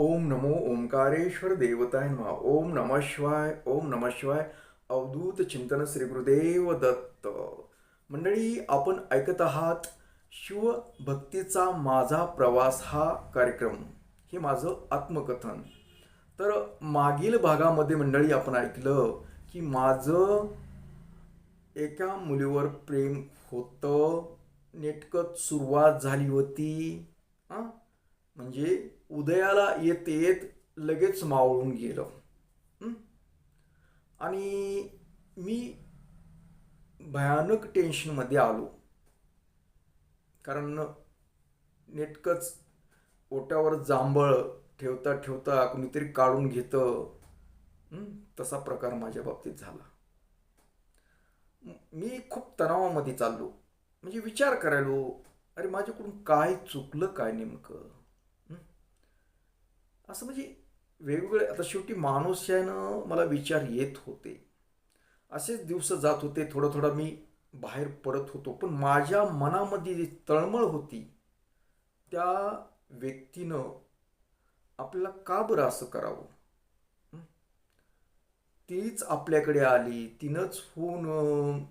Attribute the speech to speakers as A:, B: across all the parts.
A: ओम नमो ओंकारेश्वर देवताय नमः. ओम नमः शिवाय. ओम नमः शिवाय. अवधूत चिंतन श्री गुरुदेव दत्त. मंडळी, आपण ऐकत आहात शिवभक्तीचा माझा प्रवास हा कार्यक्रम. हे माझं आत्मकथन. तर मागील भागामध्ये मंडळी आपण ऐकलं की माझं एका मुलीवर प्रेम होतं. नेटकं सुरुवात झाली होती. हां, म्हणजे उदयाला येत येत लगेच मावळून गेलं. हं? आणि मी भयानक टेन्शनमध्ये आलो. कारण नेटकंच ओट्यावर जांभळ ठेवता ठेवता कुणीतरी काढून घेतं. तसा प्रकार माझ्या बाबतीत झाला. मी खूप तणावामध्ये चाललो. म्हणजे विचार करायलो, अरे माझ्याकडून काय चुकलं, काय नेमकं. हं? असं म्हणजे वेगवेगळे, आता शेवटी माणूस आहे ना, मला विचार येत होते. असेच दिवस जात होते. थोडं थोडं मी बाहेर पडत होतो. पण माझ्या मनामध्ये जी तळमळ होती, त्या व्यक्तीनं आपल्याला का बरं असं करावं. हं? तीच आपल्याकडे आली, तिनंच होऊन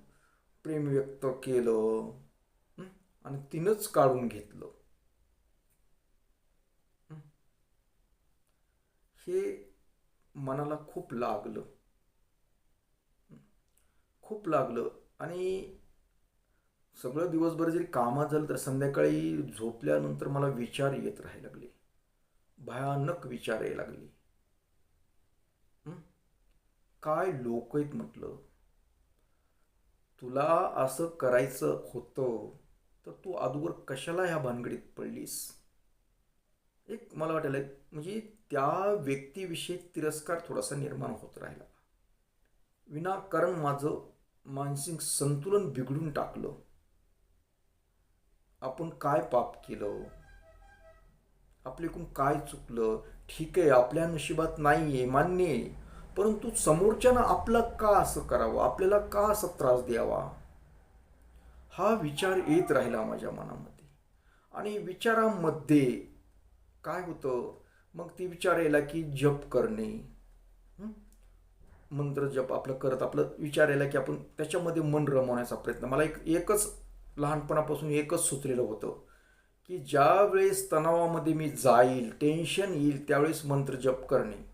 A: प्रेम व्यक्त केलं. हं? आणि तिनंच काढून घेतलं. हं? हे मनाला खूप लागलं. खूप लागलं. आणि सगळं दिवसभर जरी कामात झालं तर संध्याकाळी झोपल्यानंतर मला विचार येत राहायला लागले. भयानक विचार यायला लागले. हं? काय लोक आहेत म्हटलं. तुला असं करायचं होतं तर तू अगोदर कशाला ह्या भानगडीत पडलीस. एक मला वाटायला म्हणजे त्या व्यक्तीविषयी तिरस्कार थोडासा निर्माण होत राहिला. विनाकारण माझं मानसिक संतुलन बिघडून टाकलं. आपण काय पाप केलं, आपल्याकडून काय चुकलं. ठीक आहे, आपल्या नशिबात नाही आहे, मान्य आहे. परंतु समोरच्यानं आपलं का असं करावं, आपल्याला का असा त्रास द्यावा, हा विचार येत राहिला माझ्या मनामध्ये. आणि विचारामध्ये काय होतं, मग ती विचार यायला की जप करणे. हं? मंत्र जप आपलं करत आपलं विचार यायला की आपण त्याच्यामध्ये मन रमवण्याचा प्रयत्न. मला एकच लहानपणापासून एकच सुचलेलं होतं की ज्या वेळेस तणावामध्ये मी जाईल, टेन्शन येईल, त्यावेळेस मंत्र जप करणे.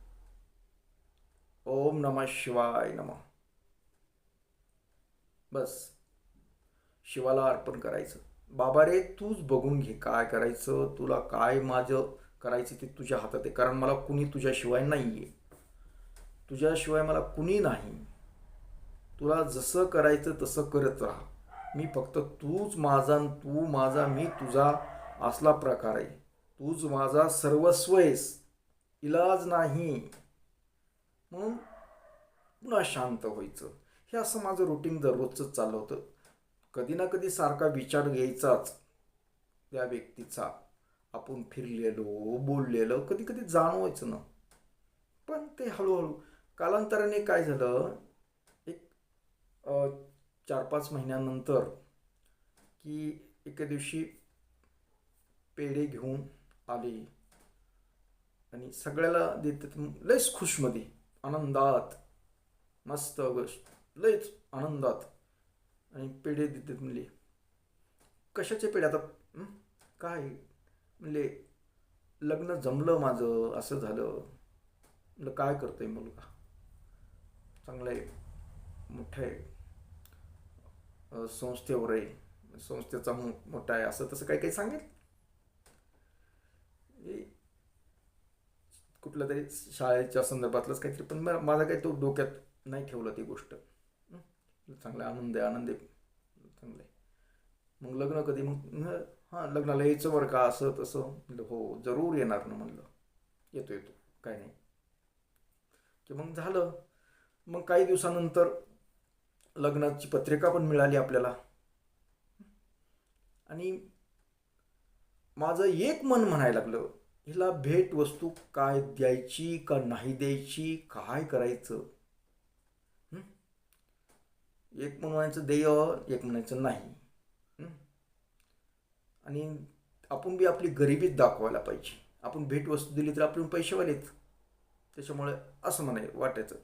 A: ओम नमः शिवाय नमः. बस शिवाला अर्पण करायचं. बाबा रे, तूच बघून घे काय करायचं, तुला काय माझं करायचं ते तुझ्या हातात आहे. कारण मला कुणी तुझ्याशिवाय नाही आहे. तुझ्याशिवाय मला कुणी नाही. तुला जसं करायचं तसं करत राहा. मी फक्त तूच माझा, तू माझा, मी तुझा, असला प्रकार आहे. तूच माझा सर्वस्व आहेस, इलाज नाही. म्हणून पुन्हा शांत व्हायचं. हे असं माझं रुटीन दररोजचं चाललं होतं. कधी ना कधी सारखा विचार यायचाच त्या व्यक्तीचा. आपण फिरलेलो, बोललेलो, कधी कधी जाणवायचं ना. पण ते हळूहळू कालांतराने काय झालं, एक 4-5 महिन्यानंतर की एके दिवशी पेढे घेऊन आले आणि सगळ्याला देतात. लयच खुशमध्ये, आनंदात, मस्त गोष्ट, लयच आनंदात. आणि पेढे देतात. म्हणले कशाचे पेढे आता. हं? काय म्हणले, लग्न जमलं माझं, असं झालं. म्हणलं काय करतोय मुलगा, चांगलं आहे, मोठं आहे, संस्थेवर आहे, संस्थेचा मोठा आहे, असं तसं काही काही सांगेल. कुठल्या तरी शाळेच्या संदर्भातलंच काहीतरी. पण माझा काही तो डोक्यात नाही ठेवलं ती गोष्ट. चांगला आनंद आहे, आनंद आहे, चांगलं आहे. मग लग्न कधी, मग हां लग्नाला यायचं बरं का, असं तसं. म्हणलं हो जरूर येणार ना. म्हणलं येतो येतो, काय नाही. की मग झालं. मग काही दिवसानंतर लग्नाची पत्रिका पण मिळाली आपल्याला. आणि माझं एक मन म्हणायला लागलं, हिला भेट वस्तू काय द्यायची का नाही द्यायची, काय करायचं. हं? एक म्हणायचं देय, एक म्हणायचं नाही. हं? आणि आपण बी आपली गरिबीत दाखवायला पाहिजे. आपण भेटवस्तू दिली तर आपण पैसेवालेत, त्याच्यामुळे असं वाटायचं.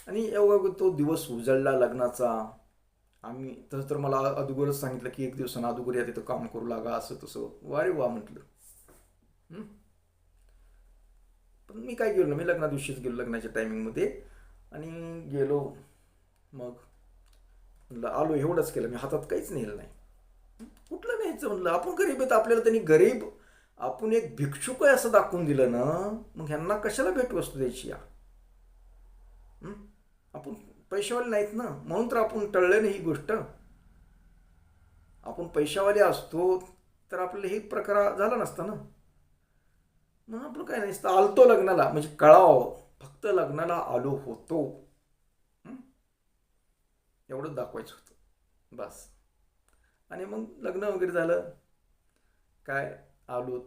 A: आणि एवढा तो दिवस उजळला लग्नाचा. आम्ही तसं तर मला अगोदरच सांगितलं की 1 दिवसानं अगोदर या तिथं काम करू लागा, असं तसं. वारे वा म्हटलं. पण मी काय गेलो ना, मी लग्ना दिवशीच गेलो लग्नाच्या टायमिंगमध्ये. आणि गेलो. मग म्हणलं आलो, एवढंच केलं मी, हातात काहीच नेलं नाही. कुठलं न्यायचं म्हणलं, आपण गरीब आहेत, आपल्याला त्यांनी गरीब, आपण एक भिक्षुक आहे असं दाखवून दिलं ना, मग ह्यांना कशाला भेटवस्तू द्यायची या. आपण पैशावाले नाहीत ना, म्हणून तर आपण टळलं नाही ही गोष्ट. आपण पैशावाले असतो तर आपल्याला हे प्रकार झाला नसता ना. मग आपलं काय नाही, आलतो लग्नाला, म्हणजे कळावं फक्त लग्नाला आलो होतो, एवढंच दाखवायचं होतं बस. आणि मग लग्न वगैरे झालं, काय आलो,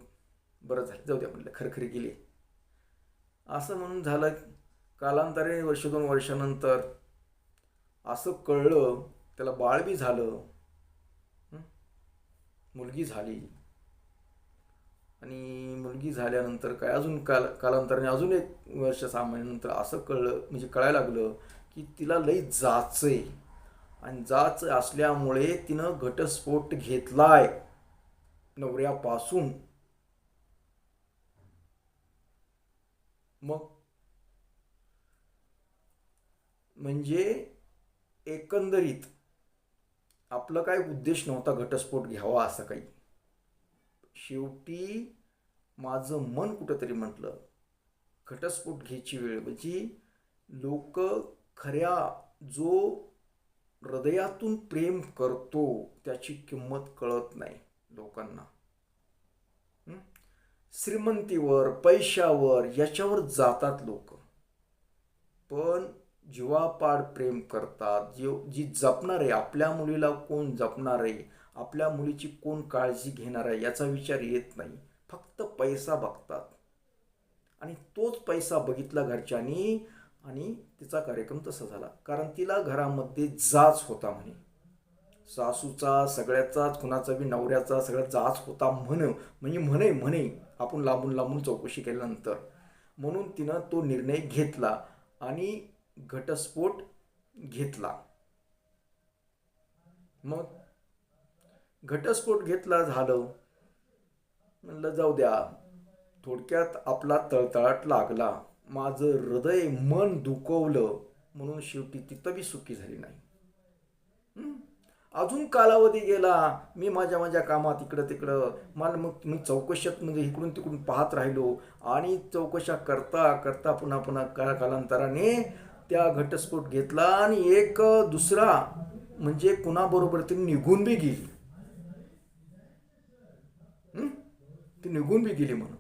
A: बरं झालं, जाऊ द्या म्हटलं, खरखरी गेली असं म्हणून झालं. कालांतराने 1-2 वर्षानंतर असं कळलं, त्याला बाळ बी झालं, मुलगी झाली. आणि मुलगी झाल्यानंतर काय अजून कालांतराने अजून 1 वर्ष 6 महिन्यानंतर असं कळलं, म्हणजे कळायला लागलं की तिला लई जाचय. आणि जाच असल्यामुळे तिनं घटस्फोट घेतलाय नवऱ्यापासून. मग म्हणजे एकंदरीत आपलं काय उद्देश नव्हता घटस्फोट घ्यावा असं काही. शेवटी माझं मन कुठंतरी म्हटलं घटस्फोट घ्यायची वेळ, म्हणजे लोक खऱ्या जो हृदयातून प्रेम करतो त्याची किंमत कळत नाही लोकांना. श्रीमंतीवर, पैशावर, याच्यावर जातात लोक, पण जीवापाड प्रेम करतात. जी जपणार आहे, आपल्या मुलीला कोण जपणार आहे, आपल्या मुलीची कोण काळजी घेणार आहे, याचा विचार येत नाही. फक्त पैसा बघतात. आणि तोच पैसा बघितला घरच्यांनी, आणि तिचा कार्यक्रम तसा झाला. कारण तिला घरामध्ये जाच होता म्हणे, सासूचा, सगळ्याचाच, कुणाचा बी नवऱ्याचा, सगळ्या जाच होता म्हणजे म्हणे आपण लांबून लांबून चौकशी केल्यानंतर. म्हणून तिनं तो निर्णय घेतला आणि घटस्फोट घेतला. मग घटस्फोट घेतला, झालं. म्हणलं जाऊ द्या, थोडक्यात आपला तळतळाट लागला, माझं हृदय मन दुखवलं, म्हणून शेवटी तिथं बी सुखी झाली नाही. अजून कालावधी गेला, मी माझ्या कामात इकडं तिकडं, मला मग मी चौकशात म्हणजे इकडून तिकडून पाहत राहिलो. आणि चौकशा करता करता पुन्हा कालांतराने त्या घटस्फोट घेतला. आणि एक दुसरा म्हणजे कुणाबरोबर ती निघून बी गेली. ती निघून बी गेली म्हणून.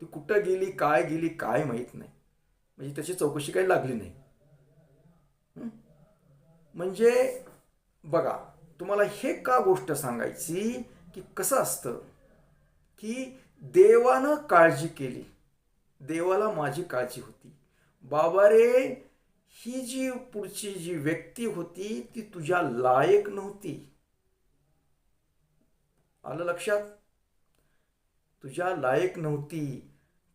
A: ती कुठं गेली काय माहीत नाही, म्हणजे त्याची चौकशी काही लागली नाही. म्हणजे बघा, तुम्हाला हे का गोष्ट सांगायची की कसं असतं की देवानं काळजी केली, देवाला माझी काळजी होती. बाबा रे, ही जी पुढची जी व्यक्ती होती ती तुझ्या लायक नव्हती. आलं लक्षात? तुझ्या लायक नव्हती.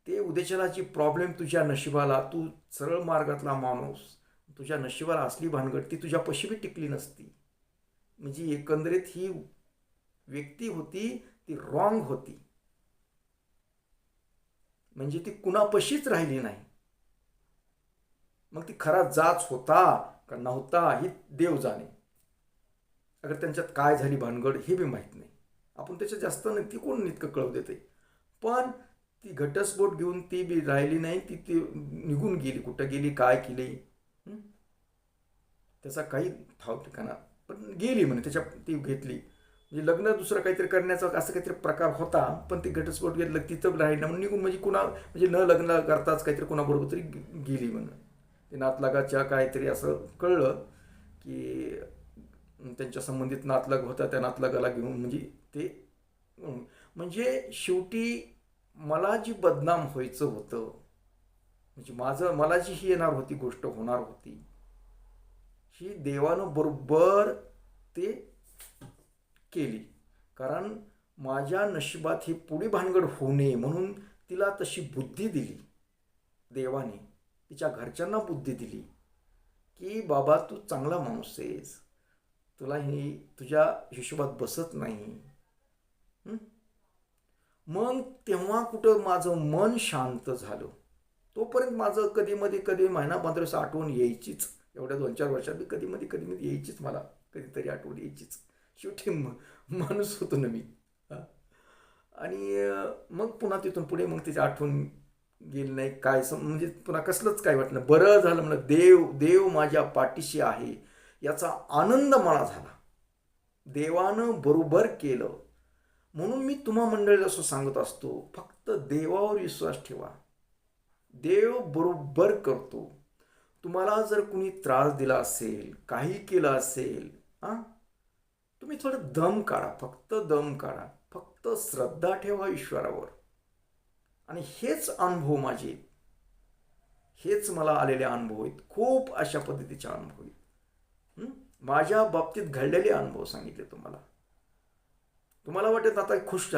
A: ते उद्याच्याला जी प्रॉब्लेम तुझ्या नशिबाला, तू सरळ मार्गातला माणूस, तुझ्या नशिबाला असली भानगड, ती तुझ्या पशी बी टिकली नसती. म्हणजे एकंदरीत ही व्यक्ती होती ती रॉंग होती, म्हणजे ती कुणापशीच राहिली नाही. मग ती खरा जाच होता का नव्हता ही देव जाणे. अगर त्यांच्यात काय झाली भानगड हे बी माहीत नाही, आपण त्याच्यात जास्त नाही, ती कोण इतकं कळू देते. पण ती घटस्फोट घेऊन ती बी राहिली नाही, ती निघून गेली, कुठं गेली, काय केली त्याचा काही ठाव ठिकाणा, पण गेली म्हणे. त्याच्या ती घेतली, म्हणजे लग्न दुसरं काहीतरी करण्याचा असं काहीतरी प्रकार होता, पण ती घटस्फोट घेतलं, तिथं राहिलं म्हणून निघून, म्हणजे म्हणजे न लग्न करताच काहीतरी कोणाबरोबर तरी गेली म्हणून. ते नातलगाच्या काहीतरी असं कळलं की त्यांच्या संबंधित नातलग होता, त्या नातलगाला घेऊन म्हणजे ते. म्हणजे शेवटी मला जी बदनाम व्हायचं होतं, म्हणजे मला जी ही येणार होती, गोष्ट होणार होती, ही देवानं बरोबर ते केली. कारण माझ्या नशिबात ही पुढी भानगड होऊ नये म्हणून तिला तशी बुद्धी दिली देवाने, तिच्या घरच्यांना बुद्धी दिली की बाबा तू चांगला माणूस आहेस, तुला ही तुझ्या हिशोबात बसत नाही. मग तेव्हा कुठं माझं मन शांत झालं. तोपर्यंत माझं कधी महिना 15 दिवस आठवण यायचीच. एवढ्या 2-4 वर्षात कधी यायचीच, मला कधीतरी आठवण यायचीच. शेवटी माणूस होतो ना मी. आणि मग पुन्हा तिथून पुढे मग तिची आठवण गेली नाही, काय म्हणजे पुन्हा कसलंच काय वाटलं. बरं झालं म्हणलं, देव माझ्या पाठीशी आहे याचा आनंद मला झाला. देवानं बरोबर केलं. म्हणून मी तुम्हा मंडळीला असं सांगत असतो, फक्त देवावर विश्वास ठेवा. देव बरोबर करतो. तुम्हाला जर कुणी त्रास दिला असेल, काही केलं असेल, तुम्ही थोडं दम काढा, फक्त दम काढा, फक्त श्रद्धा ठेवा ईश्वरावर. आणि हेच अनुभव माझे, हेच मला आलेले अनुभव आहेत. खूप अशा पद्धतीचे अनुभव आहेत. माझ्या बाबतीत घडलेले अनुभव सांगितले तुम्हाला. तुम्हाला वाटत आता खुश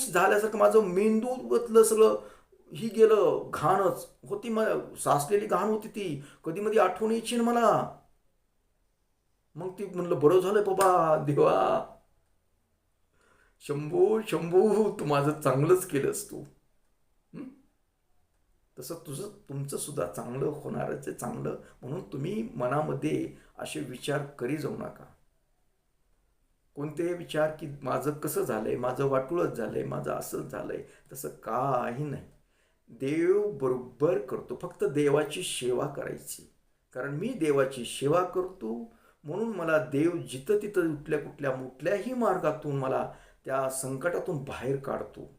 A: झाल्यासारखं माझं मेंदूतलं सगळं ही गेलं. घाणच होती, मला साचलेली घाण होती ती. कधी मध्ये आठवण यायची ना मला. मग ती म्हणलं बरं झालं बाबा, देवा शंभू तू माझं चांगलंच केलंस तू. तसं तुमचं सुद्धा चांगलं होणारच आहे, चांगलं. म्हणून तुम्ही मनामध्ये असे विचार करी जाऊ नका. कोणते विचार की माझं कसं झालंय, माझं वाटुळच झालंय, माझं असंच झालंय, तसं काही नाही. देव बरोबर करतो. फक्त देवाची सेवा करायची. कारण मी देवाची सेवा करतो, म्हणून मला देव जिथं तिथं कुठल्याही मार्गातून मला त्या संकटातून बाहेर काढतो.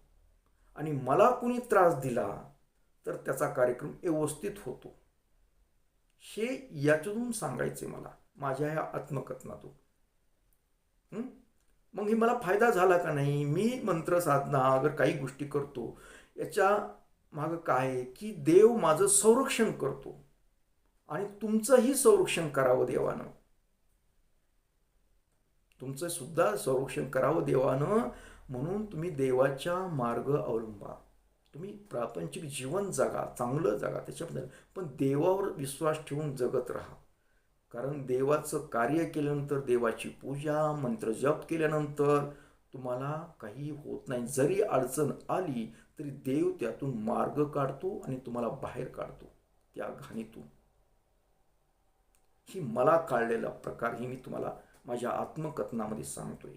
A: आणि मला कुणी त्रास दिला तर त्याचा कार्यक्रम व्यवस्थित होतो. हे याच्यातून सांगायचे मला, माझ्या ह्या आत्मकथनातून. मग हे मला फायदा झाला का नाही, मी मंत्र साधना अगर काही गोष्टी करतो, याच्या मागं काय आहे की देव माझं संरक्षण करतो. आणि तुमचंही संरक्षण करावं देवानं, तुमचं सुद्धा संरक्षण करावं देवानं. म्हणून तुम्ही देवाच्या मार्ग अवलंबा. तुम्ही प्रापंचिक जीवन जगा, चांगलं जगा त्याच्याबद्दल, पण देवावर विश्वास ठेवून जगत राहा. कारण देवाचं कार्य केल्यानंतर, देवाची पूजा मंत्र जप केल्यानंतर तुम्हाला काही होत नाही. जरी अडचण आली तरी देव त्यातून मार्ग काढतो आणि तुम्हाला बाहेर काढतो त्या घाणीतून. ही मला काढलेला प्रकार ही मी तुम्हाला माझ्या आत्मकथनामध्ये सांगतोय.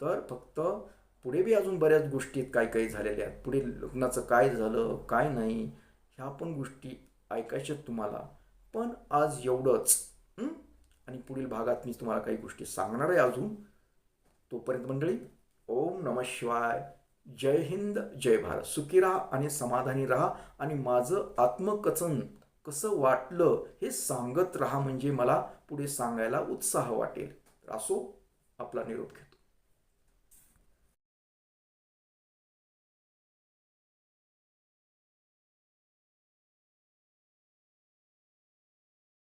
A: तर फक्त पुढे बी अजून बऱ्याच गोष्टी काही झालेल्या आहेत. पुढे लग्नाचं काय झालं काय नाही ह्या पण गोष्टी ऐकायच्या तुम्हाला. पण आज एवढंच. आणि पुढील भागात मी तुम्हाला काही गोष्टी सांगणार आहे अजून. तोपर्यंत मंडळी, ओम नमः शिवाय. जय हिंद, जय भारत. सुखी राहा आणि समाधानी राहा. आणि माझं आत्मकथन कसं वाटलं हे सांगत राहा, म्हणजे मला पुढे सांगायला उत्साह वाटेल. असो, आपला निरोप घेतो.